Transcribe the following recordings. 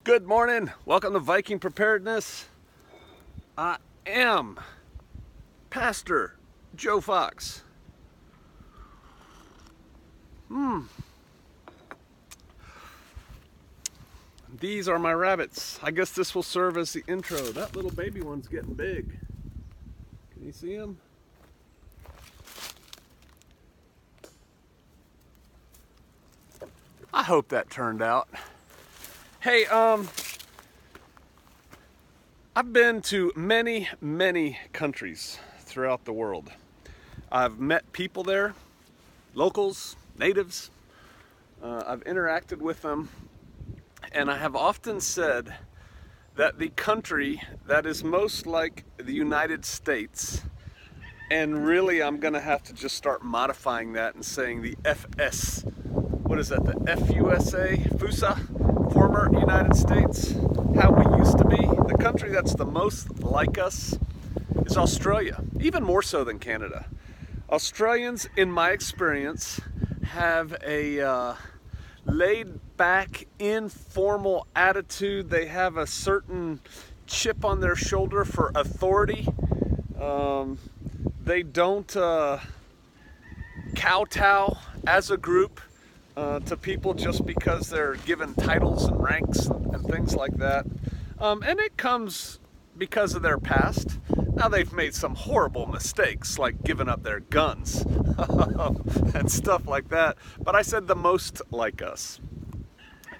Good morning. Welcome to Viking Preparedness. I am Pastor Joe Fox. These are my rabbits. I guess this will serve as the intro. That little baby one's getting big. Can you see him? I hope that turned out. Hey, I've been to many countries throughout the world. I've met people there, locals, natives. I've interacted with them, and I have often said that the country that is most like the United States, and really I'm gonna have to just start modifying that and saying the FS. What is that, the FUSA, former United States, how we used to be. The country that's the most like us is Australia, even more so than Canada. Australians, in my experience, have a laid back, informal attitude. They have a certain chip on their shoulder for authority. They don't kowtow as a group to people just because they're given titles and ranks and things like that. And it comes because of their past. Now, they've made some horrible mistakes, like giving up their guns and stuff like that. But I said the most like us.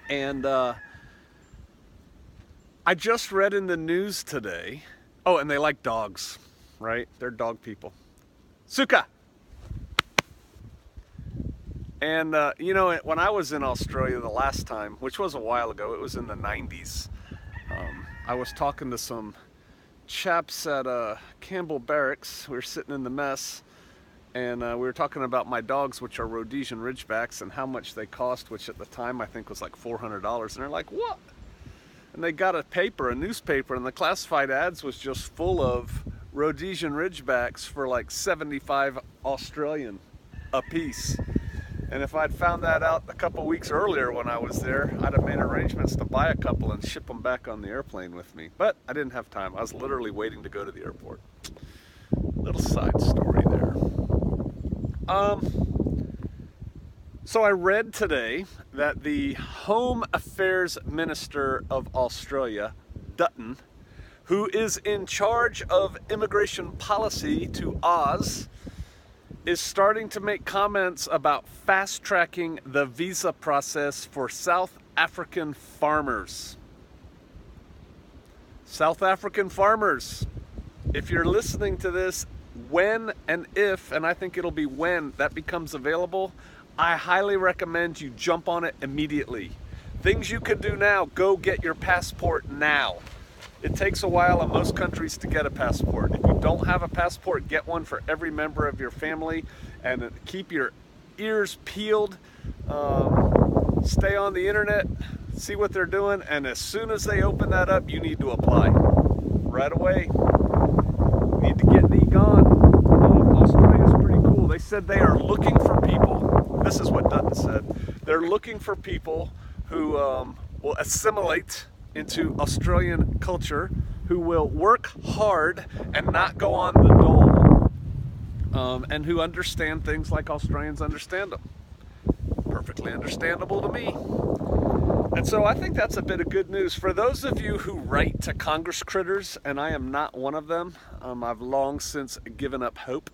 And I just read in the news today, oh, and they like dogs, right? They're dog people. Suka! And, you know, when I was in Australia the last time, which was a while ago, it was in the 90s, I was talking to some chaps at Campbell Barracks. We were sitting in the mess, and we were talking about my dogs, which are Rhodesian Ridgebacks, and how much they cost, which at the time I think was like $400. And they're like, what? And they got a newspaper, and the classified ads was just full of Rhodesian Ridgebacks for like 75 Australian a piece. And if I'd found that out a couple weeks earlier when I was there, I'd have made arrangements to buy a couple and ship them back on the airplane with me. But I didn't have time. I was literally waiting to go to the airport. Little side story there. So I read today that the Home Affairs Minister of Australia, Dutton, who is in charge of immigration policy to Oz, is starting to make comments about fast-tracking the visa process for South African farmers. South African farmers, if you're listening to this, when and if, and I think it'll be when, that becomes available, I highly recommend you jump on it immediately. Things you can do now: go get your passport now. It takes a while in most countries to get a passport. If you don't have a passport, get one for every member of your family, and keep your ears peeled. Stay on the internet, see what they're doing, and as soon as they open that up, you need to apply right away. You need to get thee gone. Australia's pretty cool. They said they are looking for people. This is what Dutton said. They're looking for people who will assimilate into Australian culture, who will work hard and not go on the dole, and who understand things like Australians understand them. Perfectly understandable to me. And so I think that's a bit of good news. For those of you who write to Congress critters, and I am not one of them, I've long since given up hope.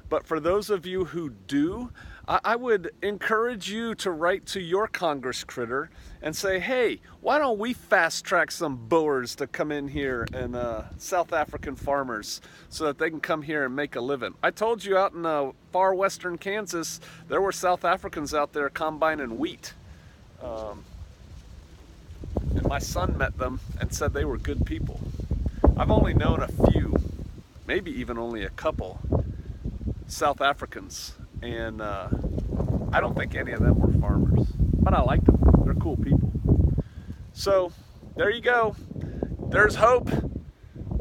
But for those of you who do, I would encourage you to write to your Congress critter and say, hey, why don't we fast track some Boers to come in here, and South African farmers, so that they can come here and make a living. I told you out in far western Kansas, there were South Africans out there combining wheat. And my son met them and said they were good people. I've only known a few, maybe even only a couple, South Africans, and I don't think any of them were farmers, but I liked them. They're cool people. So there you go. There's hope.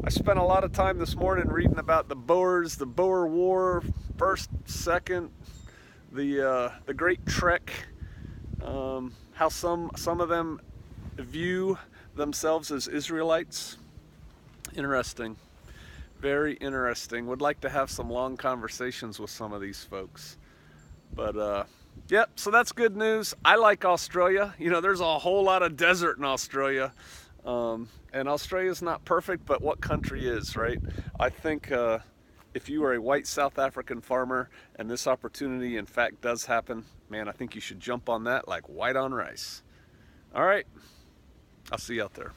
I spent a lot of time this morning reading about the Boers, the Boer War, first, second, the Great Trek, how some of them view themselves as Israelites. Interesting. Very interesting. Would like to have some long conversations with some of these folks. But yep, so that's good news. I like Australia. You know, there's a whole lot of desert in Australia. And Australia's not perfect, but what country is, right? I think if you are a white South African farmer and this opportunity in fact does happen, man, I think you should jump on that like white on rice. All right, I'll see you out there.